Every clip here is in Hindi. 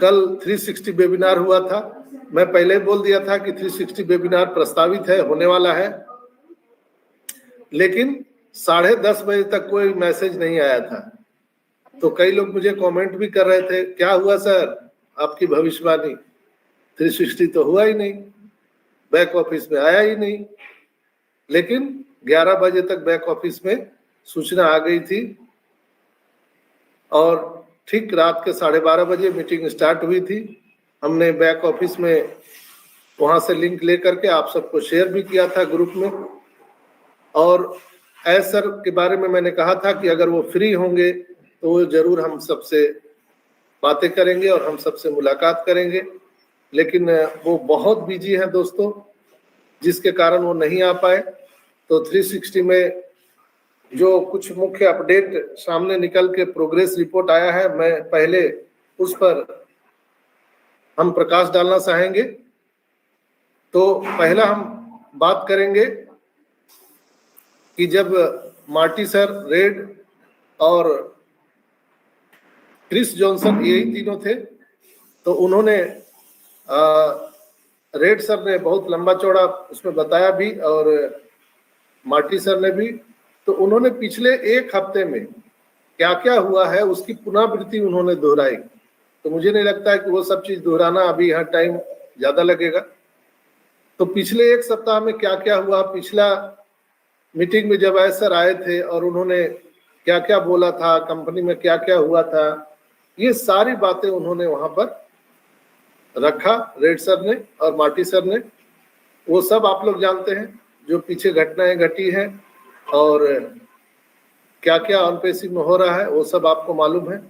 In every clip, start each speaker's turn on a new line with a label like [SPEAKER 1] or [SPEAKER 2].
[SPEAKER 1] कल 360 वेबिनार हुआ था। मैं पहले ही बोल दिया था कि 360 वेबिनार प्रस्तावित है, होने वाला है, लेकिन 10:30 बजे तक कोई मैसेज नहीं आया था। तो कई लोग मुझे कमेंट भी कर रहे थे, क्या हुआ सर, आपकी भविष्यवाणी 360 तो हुआ ही नहीं, बैक ऑफिस में आया ही नहीं। लेकिन 11 बजे तक बैक ऑफिस में सूचना आ गई थी और ठीक रात के 12:30 बजे मीटिंग स्टार्ट हुई थी। हमने बैक ऑफिस में वहां से लिंक लेकर के आप सबको शेयर भी किया था ग्रुप में। और एस सर के बारे में मैंने कहा था कि अगर वो फ्री होंगे तो वो जरूर हम सबसे बातें करेंगे और हम सबसे मुलाकात करेंगे, लेकिन वो बहुत बिजी है दोस्तों, जिसके कारण वो नहीं आ पाए। तो 360 में जो कुछ मुख्य अपडेट सामने निकल के प्रोग्रेस रिपोर्ट आया है, मैं पहले उस पर हम प्रकाश डालना चाहेंगे। तो पहला हम बात करेंगे कि जब मार्टी सर, रेड और क्रिस जॉनसन, यही तीनों थे, तो उन्होंने रेड सर ने बहुत लंबा चौड़ा उसमें बताया भी और मार्टी सर ने भी। तो उन्होंने पिछले एक हफ्ते में क्या क्या हुआ है उसकी पुनरावृत्ति उन्होंने दोहराई। तो मुझे नहीं लगता है कि वो सब चीज दोहराना अभी यहाँ टाइम ज्यादा लगेगा। तो पिछले एक सप्ताह में क्या क्या हुआ, पिछला मीटिंग में जब सर आए थे और उन्होंने क्या क्या बोला था, कंपनी में क्या क्या हुआ था, ये सारी बातें उन्होंने वहां पर रखा, रेड सर ने और मार्टी सर ने। वो सब आप लोग जानते हैं जो पीछे घटनाएं घटी हैं और क्या क्या ऑन पेसिव में हो रहा है, वो सब आपको मालूम है।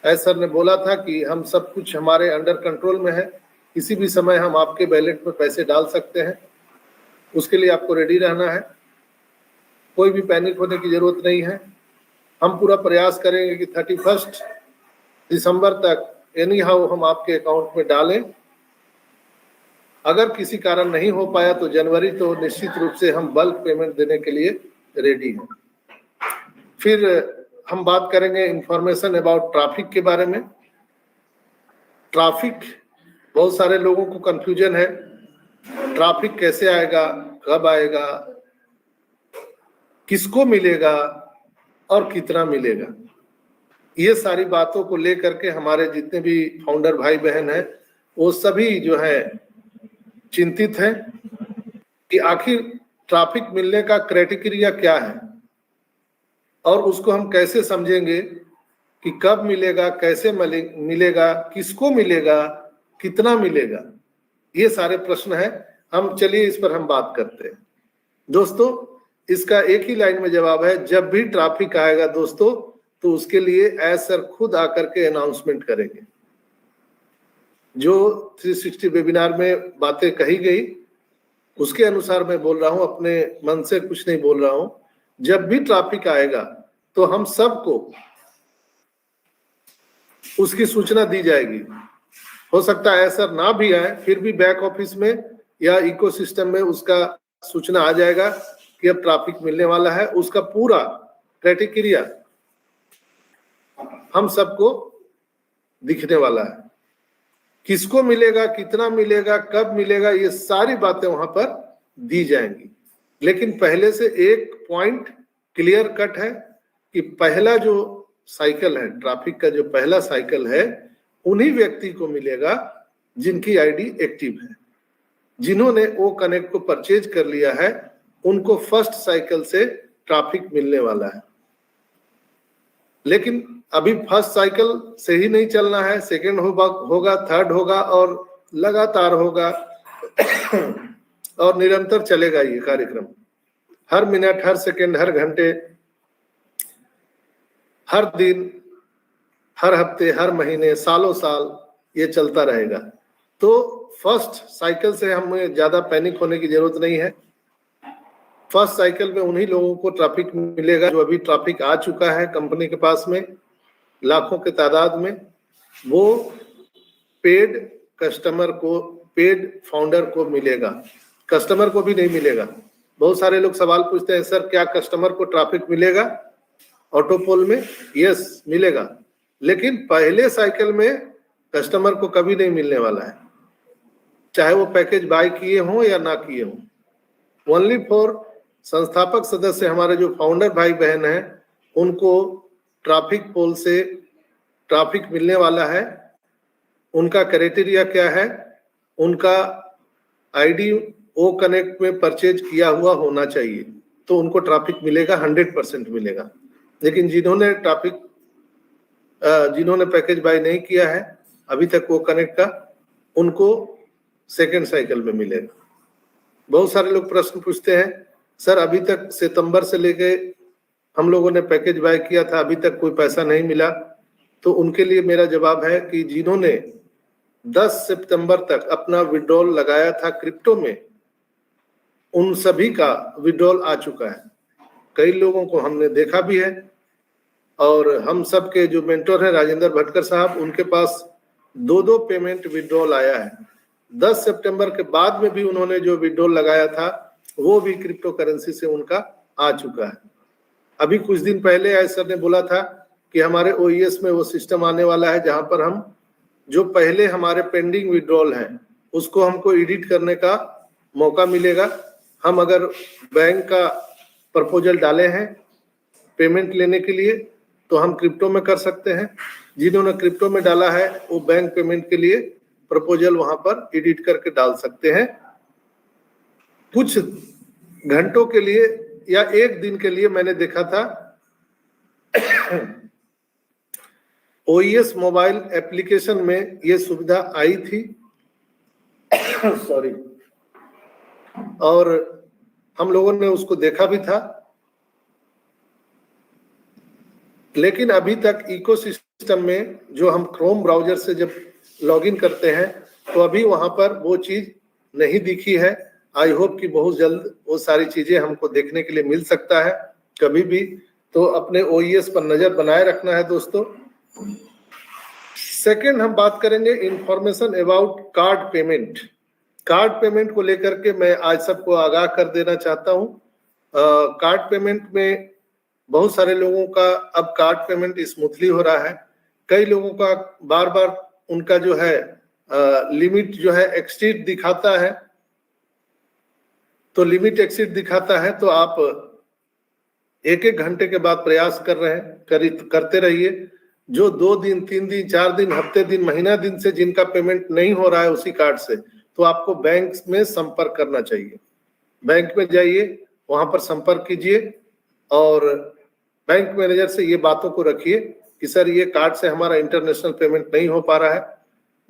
[SPEAKER 1] एस सर ने बोला था कि हम सब कुछ हमारे अंडर कंट्रोल में है, किसी भी समय हम आपके बैलेट में पैसे डाल सकते हैं, उसके लिए आपको रेडी रहना है, कोई भी पैनिक होने की जरूरत नहीं है। हम पूरा प्रयास करेंगे कि 31 दिसंबर तक एनी हाउ हम आपके अकाउंट में डालें। अगर किसी कारण नहीं हो पाया तो जनवरी तो निश्चित रूप से हम बल्क पेमेंट देने के लिए रेडी हैं। फिर हम बात करेंगे इंफॉर्मेशन अबाउट ट्रैफिक के बारे में। ट्रैफिक, बहुत सारे लोगों को कंफ्यूजन है, ट्रैफिक कैसे आएगा, कब आएगा, किसको मिलेगा और कितना मिलेगा। ये सारी बातों को लेकर के हमारे जितने भी फाउंडर भाई बहन हैं वो सभी जो है चिंतित हैं कि आखिर ट्रैफिक मिलने का क्राइटेरिया क्या है और उसको हम कैसे समझेंगे कि कब मिलेगा, कैसे मिलेगा, किसको मिलेगा, कितना मिलेगा। ये सारे प्रश्न हैं। हम चलिए इस पर हम बात करते हैं। दोस्तों, इसका एक ही लाइन में जवाब है, जब भी ट्रैफिक आएगा दोस्तों तो उसके लिए एस सर खुद आकर के अनाउंसमेंट करेंगे। जो 360 वेबिनार में बातें कही गई उसके अनुसार मैं बोल रहा हूं, अपने मन से कुछ नहीं बोल रहा हूं। जब भी ट्रैफिक आएगा तो हम सबको उसकी सूचना दी जाएगी। हो सकता है सर ना भी आए, फिर भी बैक ऑफिस में या इकोसिस्टम में उसका सूचना आ जाएगा कि अब ट्रैफिक मिलने वाला है। उसका पूरा क्राइटेरिया हम सबको दिखने वाला है, किसको मिलेगा, कितना मिलेगा, कब मिलेगा, ये सारी बातें वहां पर दी जाएंगी। लेकिन पहले से एक पॉइंट क्लियर कट है कि पहला जो साइकिल है, ट्रैफिक का जो पहला साइकिल है, उन्हीं व्यक्ति को मिलेगा जिनकी आईडी एक्टिव है। जिन्होंने ओ कनेक्ट को परचेज कर लिया है उनको फर्स्ट साइकिल से ट्रैफिक मिलने वाला है। लेकिन अभी फर्स्ट साइकिल से ही नहीं चलना है, सेकेंड होगा, थर्ड होगा और लगातार होगा और निरंतर चलेगा ये कार्यक्रम। हर मिनट, हर सेकेंड, हर घंटे, हर दिन, हर हफ्ते, हर महीने, सालों साल ये चलता रहेगा। तो फर्स्ट साइकिल से हमें ज्यादा पैनिक होने की जरूरत नहीं है। फर्स्ट साइकिल में उन्हीं लोगों को ट्रैफिक मिलेगा जो अभी ट्रैफिक आ चुका है कंपनी के पास में लाखों के तादाद में। वो पेड कस्टमर को, पेड फाउंडर को मिलेगा, कस्टमर को भी नहीं मिलेगा। बहुत सारे लोग सवाल पूछते हैं, सर क्या कस्टमर को ट्रैफिक मिलेगा ऑटोपोल में? यस, मिलेगा। लेकिन पहले साइकिल में कस्टमर को कभी नहीं मिलने वाला है, चाहे वो पैकेज बाय किए हों या ना किए हों। ओनली फॉर संस्थापक सदस्य हमारे जो फाउंडर भाई बहन हैं, उनको ट्रैफिक पोल से ट्रैफिक मिलने वाला है। उनका क्राइटेरिया क्या है? उनका आईडी ओ कनेक्ट में परचेज किया हुआ होना चाहिए, तो उनको ट्रैफिक मिलेगा, 100% मिलेगा। लेकिन जिन्होंने पैकेज बाय नहीं किया है अभी तक वो कनेक्ट का, उनको सेकेंड साइकिल में मिलेगा। बहुत सारे लोग प्रश्न पूछते हैं, सर अभी तक सितंबर से लेके हम लोगों ने पैकेज बाय किया था, अभी तक कोई पैसा नहीं मिला। तो उनके लिए मेरा जवाब है कि जिन्होंने 10 सितंबर तक अपना विड्रॉल लगाया था क्रिप्टो में, उन सभी का विड्रॉल आ चुका है। कई लोगों को हमने देखा भी है, और हम सब के जो मेंटर हैं राजेंद्र भटकर साहब, उनके पास 2-2 पेमेंट विड्रॉल आया है। 10 सितंबर के बाद में भी उन्होंने जो विड्रॉल लगाया था वो भी क्रिप्टो करेंसी से उनका आ चुका है। अभी कुछ दिन पहले आई सर ने बोला था कि हमारे ओईएस में वो सिस्टम आने वाला है जहां पर हम जो पहले हमारे पेंडिंग विड्रॉल है उसको हमको एडिट करने का मौका मिलेगा। हम अगर बैंक का प्रपोजल डाले हैं पेमेंट लेने के लिए तो हम क्रिप्टो में कर सकते हैं। जिन्होंने क्रिप्टो में डाला है वो बैंक पेमेंट के लिए प्रपोजल वहां पर एडिट करके डाल सकते हैं। कुछ घंटों के लिए या एक दिन के लिए मैंने देखा था ओईएस मोबाइल एप्लीकेशन में ये सुविधा आई थी सॉरी, और हम लोगों ने उसको देखा भी था, लेकिन अभी तक इकोसिस्टम में जो हम क्रोम ब्राउजर से जब लॉगिन करते हैं तो अभी वहां पर वो चीज नहीं दिखी है। आई होप कि बहुत जल्द वो सारी चीजें हमको देखने के लिए मिल सकता है कभी भी। तो अपने ओईएस पर नजर बनाए रखना है दोस्तों। सेकंड हम बात करेंगे information about card payment. Card payment को लेकर के मैं आज सबको आगाह कर देना चाहता हूं। कार्ड पेमेंट में बहुत सारे लोगों का अब कार्ड पेमेंट स्मूथली हो रहा है। कई लोगों का बार बार उनका जो है लिमिट जो है एक्सीड दिखाता है, तो लिमिट एक्सीड दिखाता है तो आप 1-1 घंटे के बाद प्रयास करते रहिए। जो 2 दिन 3 दिन 4 दिन हफ्ते दिन महीना दिन से जिनका पेमेंट नहीं हो रहा है उसी कार्ड से, तो आपको बैंक में संपर्क करना चाहिए। बैंक में जाइए, वहां पर संपर्क कीजिए और बैंक मैनेजर से ये बातों को रखिए कि सर ये कार्ड से हमारा इंटरनेशनल पेमेंट नहीं हो पा रहा है।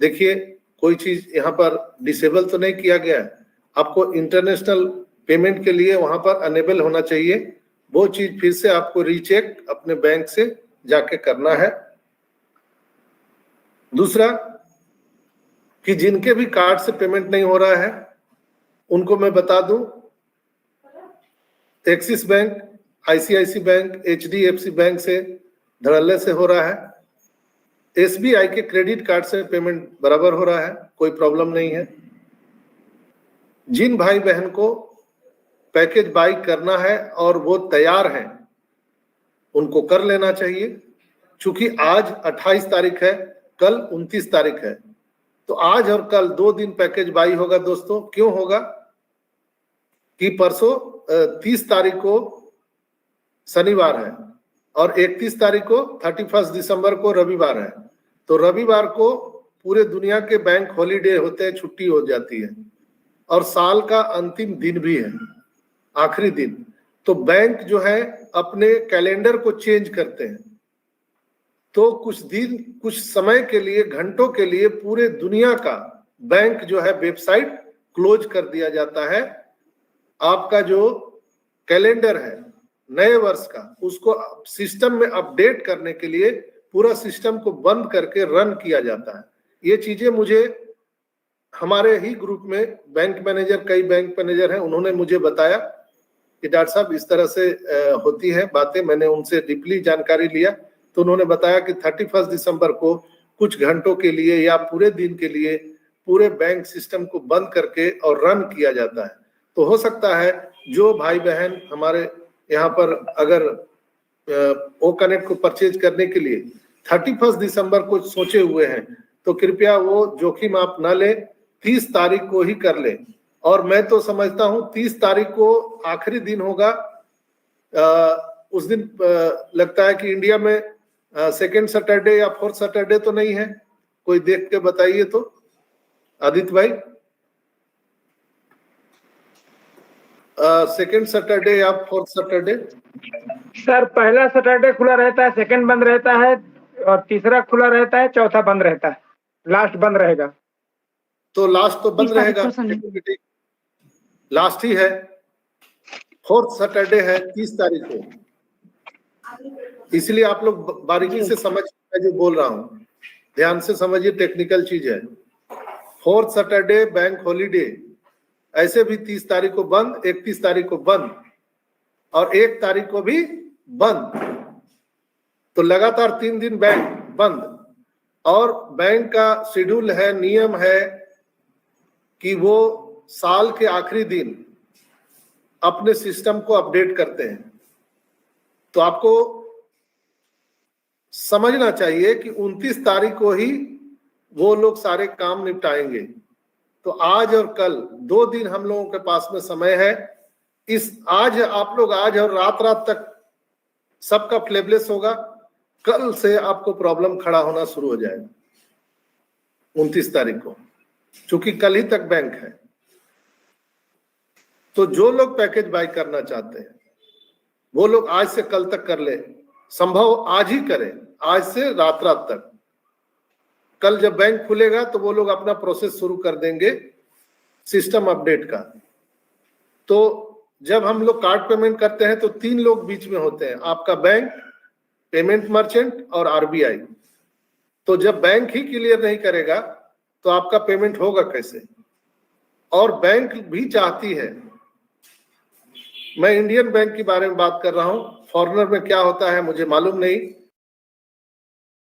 [SPEAKER 1] देखिए कोई चीज यहाँ पर डिसेबल तो नहीं किया गया है, आपको इंटरनेशनल पेमेंट के लिए वहां पर अनेबल होना चाहिए। वो चीज फिर से आपको रीचेक अपने बैंक से जाके करना है। दूसरा कि जिनके भी कार्ड से पेमेंट नहीं हो रहा है उनको मैं बता दूं, Axis bank, ICICI bank, HDFC bank से धड़ल्ले से हो रहा है। एसबीआई के क्रेडिट कार्ड से पेमेंट बराबर हो रहा है, कोई प्रॉब्लम नहीं है। जिन भाई बहन को पैकेज बाई करना है और वो तैयार हैं उनको कर लेना चाहिए। चूंकि आज 28 तारीख है, कल 29 तारीख है, तो आज और कल 2 दिन पैकेज बाई होगा दोस्तों। क्यों होगा कि परसों 30 तारीख को शनिवार है और 31 तारीख को 31 दिसंबर को रविवार है। तो रविवार को पूरे दुनिया के बैंक हॉलीडे होते हैं, छुट्टी हो जाती है और साल का अंतिम दिन भी है, आखिरी दिन। तो बैंक जो है अपने कैलेंडर को चेंज करते हैं, तो कुछ समय के लिए, घंटों के लिए पूरे दुनिया का बैंक जो है वेबसाइट क्लोज कर दिया जाता है। आपका जो कैलेंडर है नए वर्ष का, उसको सिस्टम में अपडेट करने के लिए पूरा सिस्टम को बंद करके रन किया जाता है। ये चीजें मुझे हमारे ही ग्रुप में बैंक मैनेजर, कई बैंक मैनेजर हैं, उन्होंने मुझे बताया कि डॉक्टर साहब इस तरह से होती है बातें। मैंने उनसे डीपली जानकारी लिया तो उन्होंने बताया कि 31 दिसंबर को कुछ घंटों के लिए या पूरे दिन के लिए पूरे बैंक सिस्टम को बंद करके और रन किया जाता है। तो हो सकता है जो भाई बहन हमारे यहाँ पर अगर ओ कनेक्ट को परचेज करने के लिए 31 दिसंबर को सोचे हुए हैं, तो कृपया वो जोखिम आप न ले, 30 तारीख को ही कर ले। और मैं तो समझता हूं 30 तारीख को आखिरी दिन होगा। उस दिन लगता है कि इंडिया में सेकेंड सैटरडे या फोर्थ सैटरडे तो नहीं है, कोई देख के बताइए तो आदित्य भाई। सेकेंड सैटरडे या फोर्थ सैटरडे?
[SPEAKER 2] सर पहला सैटरडे खुला रहता है, सेकंड बंद रहता है, और तीसरा खुला रहता है, चौथा बंद रहता है, लास्ट बंद रहेगा।
[SPEAKER 1] तो लास्ट तो बंद रहेगा, लास्ट ही है, फोर्थ सैटरडे है 30 तारीख को। इसलिए आप लोग बारीकी से समझ, मैं जो बोल रहा हूं ध्यान से समझिए, टेक्निकल चीज है। फोर्थ सैटरडे बैंक हॉलीडे, ऐसे भी 30 तारीख को बंद, 31 तारीख को बंद और 1 तारीख को भी बंद। तो लगातार 3 दिन बैंक बंद। और बैंक का शेड्यूल है, नियम है कि वो साल के आखिरी दिन अपने सिस्टम को अपडेट करते हैं। तो आपको समझना चाहिए कि 29 तारीख को ही वो लोग सारे काम निपटाएंगे। तो आज और कल 2 दिन हम लोगों के पास में समय है। आज आप लोग आज और रात तक सबका फ्लेबलेस होगा, कल से आपको प्रॉब्लम खड़ा होना शुरू हो जाएगा 29 तारीख को, क्योंकि कल ही तक बैंक है। तो जो लोग पैकेज बाय करना चाहते हैं वो लोग आज से कल तक कर ले, संभव आज ही करें, आज से रात तक। कल जब बैंक खुलेगा तो वो लोग अपना प्रोसेस शुरू कर देंगे सिस्टम अपडेट का। तो जब हम लोग कार्ड पेमेंट करते हैं तो 3 लोग बीच में होते हैं, आपका बैंक, पेमेंट मर्चेंट और आरबीआई। तो जब बैंक ही क्लियर नहीं करेगा तो आपका पेमेंट होगा कैसे? और बैंक भी चाहती है, मैं इंडियन बैंक के बारे में बात कर रहा हूं, फॉरेनर में क्या होता है मुझे मालूम नहीं,